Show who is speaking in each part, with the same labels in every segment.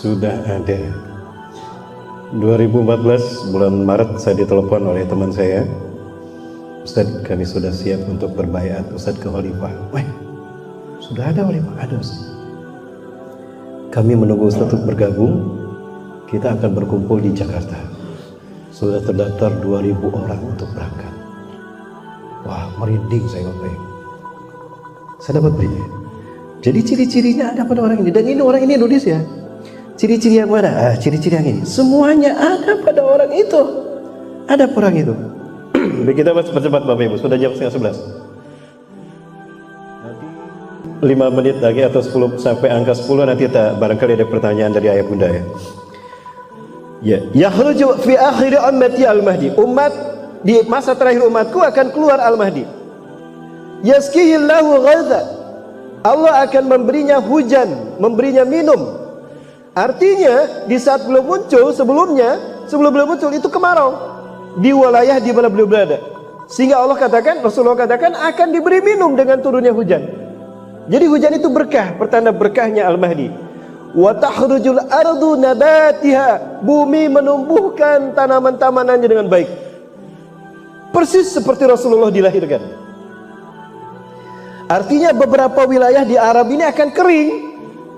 Speaker 1: sudah ada. 2014 bulan Maret saya ditelepon oleh teman saya, Ustaz, kami sudah siap untuk berbaiat Ustaz ke Khalifah. Wah, sudah ada Khalifah? Ada Ustaz. Kami menunggu Ustaz untuk bergabung. Kita akan berkumpul di Jakarta. Sudah terdaftar 2000 orang untuk berangkat. Wah, merinding saya Bapak Ibu. Saya dapat berita. Jadi ciri-cirinya ada pada orang ini. Dan ini orang ini Indonesia. Ciri-ciri yang mana? Ciri-ciri yang ini. Semuanya ada pada orang itu. Ada pada orang itu. Baik, kita cepat-cepat Bapak Ibu. Sudah jam 10:30. 5 menit lagi atau 10 sampai angka 10 nanti barangkali ada pertanyaan dari ayah bunda ya. Ya, yakhruju fi akhir ummati al-mahdi. Umat di masa terakhir umatku akan keluar al-mahdi. Yaskihillahu ghaza. Allah akan memberinya hujan, memberinya minum. Artinya di saat belum muncul sebelum belum muncul itu kemarau di wilayah di mana beliau berada. Sehingga Allah katakan, Rasulullah katakan akan diberi minum dengan turunnya hujan. Jadi hujan itu berkah, pertanda berkahnya al-mahdi. Wa takhrujul ardu nabatiha, bumi menumbuhkan tanaman-tamanannya dengan baik. Persis seperti Rasulullah dilahirkan. Artinya beberapa wilayah di Arab ini akan kering.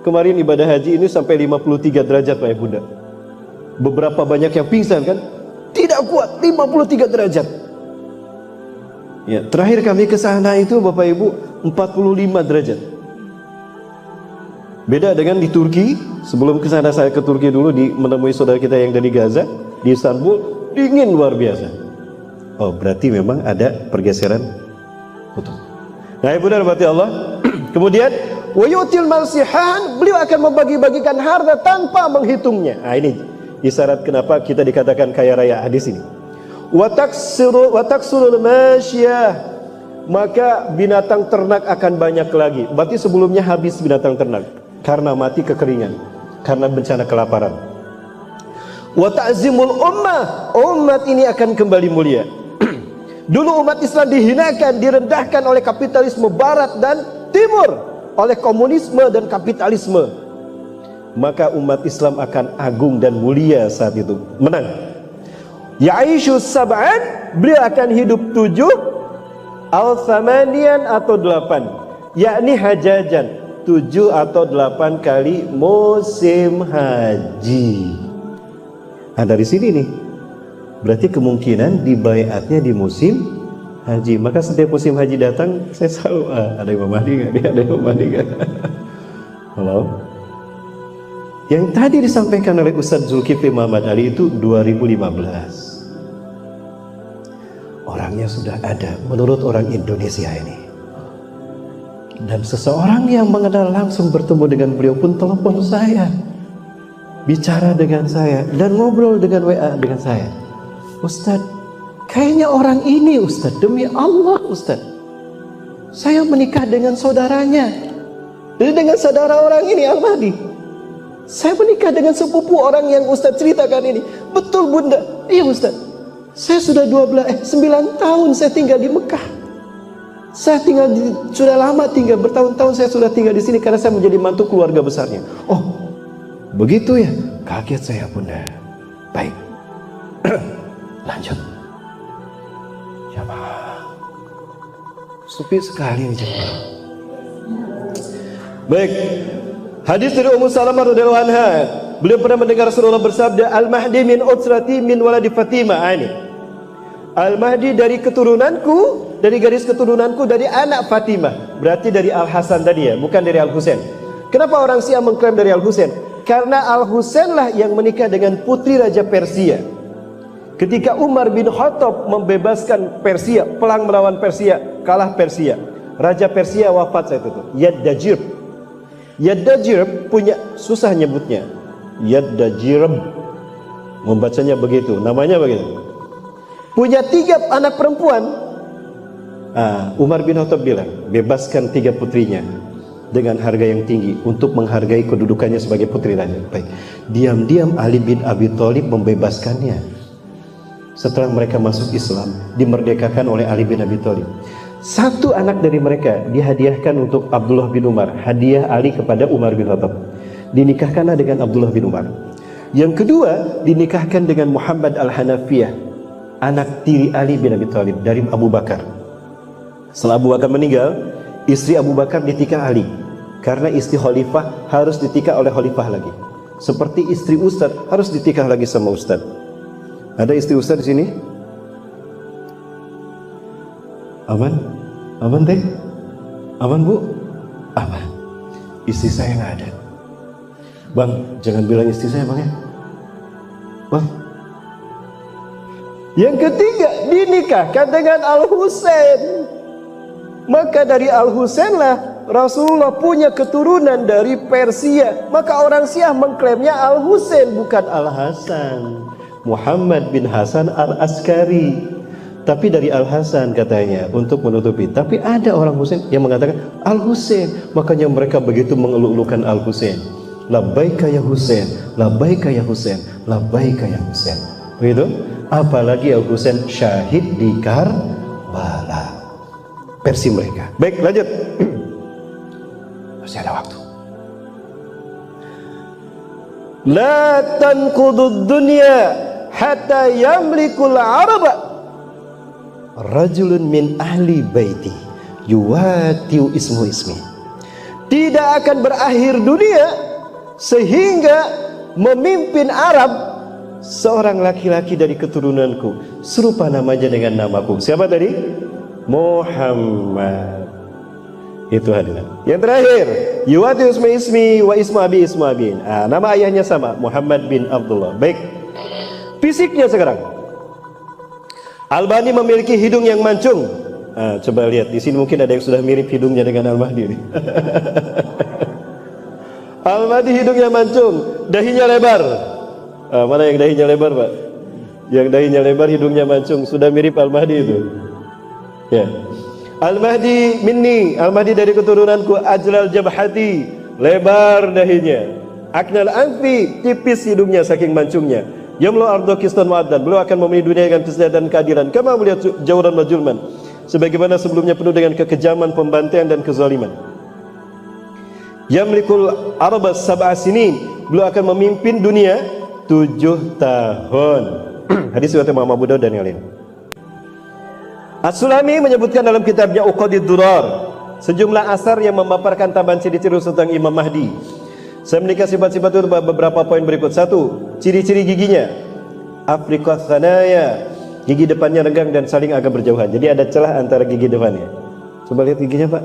Speaker 1: Kemarin ibadah haji ini sampai 53 derajat Pak Bunda. Beberapa banyak yang pingsan kan? Tidak kuat, 53 derajat. Ya, terakhir kami ke sana itu Bapak Ibu 45 derajat. Beda dengan di Turki. Sebelum ke sana saya ke Turki dulu menemui saudara kita yang dari Gaza di Istanbul, dingin luar biasa. Oh, berarti memang ada pergeseran kutub. Nah, Ibu dan Bapak Allah. Kemudian wa yu'til masihan, beliau akan membagi-bagikan harta tanpa menghitungnya. Nah, ini isyarat kenapa kita dikatakan kaya raya hadis ini. Wa taksurul masyiyah, maka binatang ternak akan banyak lagi. Berarti sebelumnya habis binatang ternak karena mati kekeringan, karena bencana kelaparan. Wa ta'zimul ummah, umat ini akan kembali mulia. Dulu umat Islam dihinakan, direndahkan oleh kapitalisme barat dan timur, oleh komunisme dan kapitalisme. Maka umat Islam akan agung dan mulia saat itu, menang. Ya'ishu sab'an, beliau akan hidup 7 al-thamanian atau 8, yakni hajajan, 7 atau 8 kali musim haji. Nah, dari sini nih berarti kemungkinan dibaiatnya di musim haji. Maka setiap musim haji datang saya selalu ada Imam Mahdi nggak? Ada Imam Mahdi nggak? Halo. Yang tadi disampaikan oleh Ustadz Zulkifli Muhammad Ali itu 2015. Orangnya sudah ada menurut orang Indonesia ini. Dan seseorang yang mengenal langsung bertemu dengan beliau pun telepon saya, bicara dengan saya dan ngobrol dengan WA dengan saya. Ustadz, kayaknya orang ini Ustadz, demi Allah Ustadz, saya menikah dengan saudaranya. Jadi dengan saudara orang ini Al-Mahdi. Saya menikah dengan sepupu orang yang Ustadz ceritakan ini. Betul Bunda? Iya Ustadz. Saya sudah 9 tahun saya tinggal di Mekah. Saya sudah lama tinggal, bertahun-tahun saya sudah tinggal di sini karena saya menjadi mantu keluarga besarnya. Oh, begitu ya? Kaget saya Bunda. Baik. Lanjut. Jamaah. Sepi sekali ini jamaah. Baik. Hadis dari Ummu Salamah radhiyallahu anha. Beliau pernah mendengar Rasulullah bersabda, Al-Mahdi min utsrati min waladi Fatimah. Ini Al-Mahdi dari keturunanku, dari garis keturunanku, dari anak Fatimah. Berarti dari Al-Hasan tadi ya, bukan dari Al-Husain. Kenapa orang Syiah mengklaim dari Al-Husain? Karena Al-Husain lah yang menikah dengan putri Raja Persia. Ketika Umar bin Khattab membebaskan Persia, perang melawan Persia, kalah Persia. Raja Persia wafat saat itu, Yaddajir. Yaddajir punya, susah nyebutnya, Yaddajir, membacanya begitu, namanya begitu. Punya 3 anak perempuan. Umar bin Khattab bilang, bebaskan 3 putrinya dengan harga yang tinggi untuk menghargai kedudukannya sebagai putri raja. Baik. Diam-diam Ali bin Abi Thalib membebaskannya. Setelah mereka masuk Islam, dimerdekakan oleh Ali bin Abi Thalib. 1 anak dari mereka dihadiahkan untuk Abdullah bin Umar, hadiah Ali kepada Umar bin Khattab. dinikahkanlah dengan Abdullah bin Umar. Yang kedua, dinikahkan dengan Muhammad Al-Hanafiyah, anak tiri Ali bin Abi Thalib dari Abu Bakar. Setelah Abu Bakar meninggal, istri Abu Bakar ditikah Ali, karena istri khalifah harus ditikah oleh khalifah lagi. Seperti istri ustad harus ditikah lagi sama ustad. Ada istri ustad di sini? Aman? Aman teh? Aman bu? Aman. Istri saya nggak ada. Bang, jangan bilang istri saya bang ya. Bang. Yang ketiga, dinikahkan dengan Al-Husain. Maka dari Al-Husain lah Rasulullah punya keturunan dari Persia. Maka orang Syiah mengklaimnya Al-Husain, bukan Al-Hasan. Muhammad bin Hasan Al-Askari. Tapi dari Al-Hasan katanya untuk menutupi. Tapi ada orang Husain yang mengatakan Al-Husain. Makanya mereka begitu mengeluk-elukan Al-Husain. Labbaika ya Husain, labbaika ya Husain, labbaika ya Husain. Begitu? Apalagi Al-Husain syahid di Karbala. Versi mereka. Baik, lanjut. Masih ada waktu. La tanqudud dunya hatta yamlikul araba rajulun min ahli baiti yuwatiu ismu ismi. Tidak akan berakhir dunia sehingga memimpin Arab seorang laki-laki dari keturunanku serupa namanya dengan namaku. Siapa tadi? Muhammad. Itu hadirin. Yang terakhir, yuwatiu ismi ismi wa ismu abi ismu abi. Nama ayahnya sama, Muhammad bin Abdullah. Baik. Fisiknya sekarang. Albani memiliki hidung yang mancung. Coba lihat di sini, mungkin ada yang sudah mirip hidungnya dengan Al-Mahdi. Al-Mahdi hidungnya mancung, dahinya lebar. Mana yang dahinya lebar, Pak? Yang dahinya lebar, hidungnya mancung, sudah mirip Al-Mahdi itu. Ya. Al-Mahdi minni, Al-Mahdi dari keturunanku, ajlal jabhati, lebar dahinya. Aknal anfi, tipis hidungnya saking mancungnya. Yamlu ardo kistan wa'addan, beliau akan memenuhi dunia dengan kesejahteraan dan keadilan. Kama melihat jawran wa julman, sebagaimana sebelumnya penuh dengan kekejaman, pembantaian dan kezaliman. Yamlikul arba sab'a sinin, beliau akan memimpin dunia 7 tahun. Hadis riwayat Imam Abu Daud dan yang lain. As-Sulami menyebutkan dalam kitabnya Uqadid Durar sejumlah asar yang memaparkan tambahan ciri-ciri tentang Imam Mahdi. Saya menikah sifat-sifat itu beberapa poin berikut. 1. Ciri-ciri giginya. Afriqat thanaya, gigi depannya renggang dan saling agak berjauhan. Jadi ada celah antara gigi depannya. Coba lihat giginya, Pak.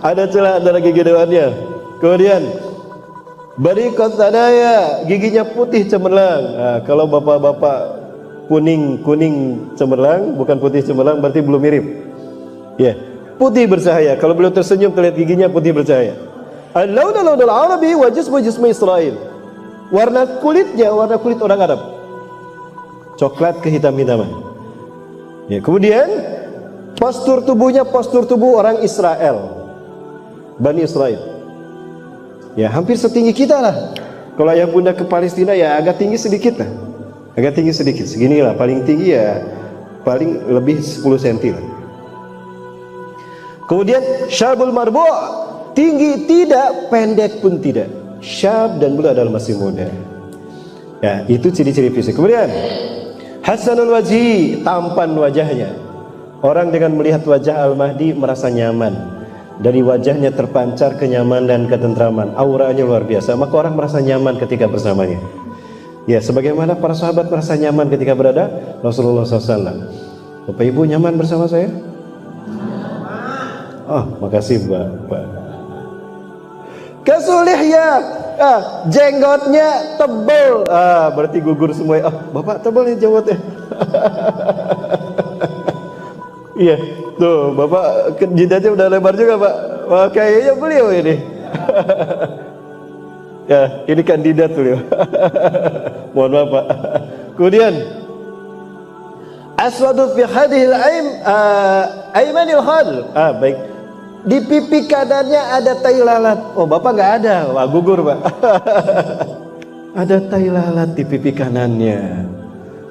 Speaker 1: Ada celah antara gigi depannya. Kemudian bariqat thanaya, giginya putih cemerlang. Kalau bapak-bapak kuning cemerlang, bukan putih cemerlang, berarti belum mirip. Ya, putih bercahaya. Kalau beliau tersenyum terlihat giginya putih bercahaya. Al-laun al-arabi wa jismu Israel. Warna kulitnya warna kulit orang Arab. Coklat kehitam-hitaman. Ya, kemudian postur tubuhnya postur tubuh orang Israel. Bani Israel. Ya, hampir setinggi kita lah. Kalau ayah bunda ke Palestina ya agak tinggi sedikit lah. Agak tinggi sedikit. Segini lah, paling tinggi ya paling lebih 10 cm lah. Kemudian syabul marbu', tinggi tidak, pendek pun tidak. Syab dan beliau adalah masih muda. Ya, itu ciri-ciri fisik. Kemudian hasanul wajhi, tampan wajahnya. Orang dengan melihat wajah Al-Mahdi merasa nyaman. Dari wajahnya terpancar kenyamanan dan ketentraman. Auranya luar biasa. Maka orang merasa nyaman ketika bersamanya. Ya, sebagaimana para sahabat merasa nyaman ketika berada Rasulullah SAW. Bapak Ibu nyaman bersama saya? Oh, makasih Pak. Kasulihya, jenggotnya tebal. Berarti gugur semua. Bapak tebal nih jenggotnya. Iya, tuh Bapak jidatnya udah lebar juga Pak. Wah, kayaknya beliau ini. Ya, ini kandidat beliau. Mohon maaf Pak. Kemudian aswadu fi hadhil aymanil khad. Baik. Di pipi kanannya ada tai lalat. Oh, Bapak nggak ada. Wah, gugur Pak. Ada tai lalat di pipi kanannya.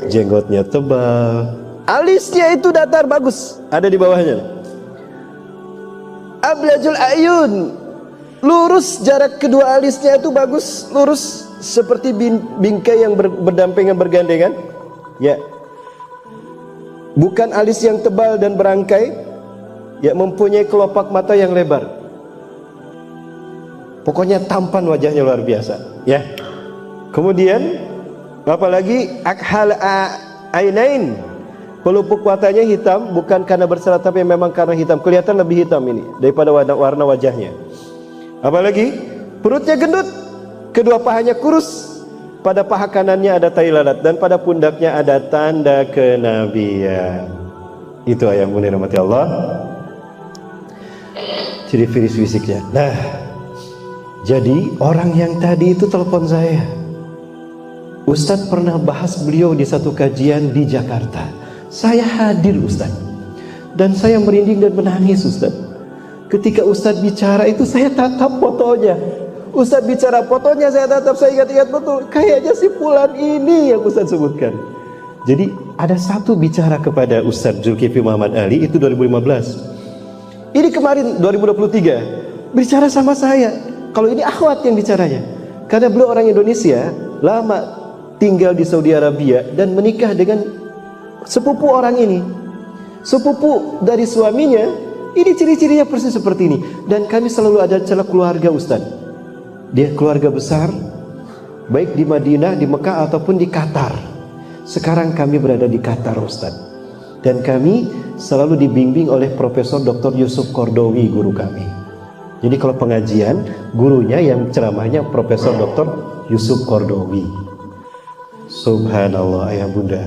Speaker 1: Jenggotnya tebal. Alisnya itu datar bagus. Ada di bawahnya. Ablajul ayun, lurus, jarak kedua alisnya itu bagus, lurus seperti bingkai yang berdampingan, bergandengan. Ya, bukan alis yang tebal dan berangkai. Ya, mempunyai kelopak mata yang lebar. Pokoknya tampan, wajahnya luar biasa. Ya. Kemudian apalagi akhal ainain, pelupuk matanya hitam, bukan karena bersalah tapi memang karena hitam. Kelihatan lebih hitam ini daripada warna wajahnya. Apalagi perutnya gendut, kedua pahanya kurus, pada paha kanannya ada tai lalat dan pada pundaknya ada tanda kenabian. Itu ayat yang dirahmati Allah. Ciri-ciri fisiknya. Nah, jadi orang yang tadi itu telepon saya. Ustadz pernah bahas beliau di satu kajian di Jakarta. Saya hadir Ustadz, dan saya merinding dan menangis Ustadz. Ketika Ustadz bicara itu saya tatap fotonya. Ustadz bicara fotonya saya tatap, saya ingat-ingat betul. Kayaknya si fulan ini yang Ustadz sebutkan. Jadi ada satu bicara kepada Ustadz Zulkifli Muhammad Ali, itu 2015. Ini kemarin 2023 bicara sama saya. Kalau ini akhwat yang bicaranya, karena beliau orang Indonesia, lama tinggal di Saudi Arabia dan menikah dengan sepupu orang ini, sepupu dari suaminya. Ini ciri-cirinya persis seperti ini. Dan kami selalu ada celah keluarga Ustaz. Dia keluarga besar, baik di Madinah, di Mekah ataupun di Qatar. Sekarang kami berada di Qatar Ustaz, dan kami selalu dibimbing oleh Profesor Dr. Yusuf Kordowi, guru kami. Jadi kalau pengajian, gurunya yang ceramahnya Profesor Dr. Yusuf Kordowi. Subhanallah ayah bunda.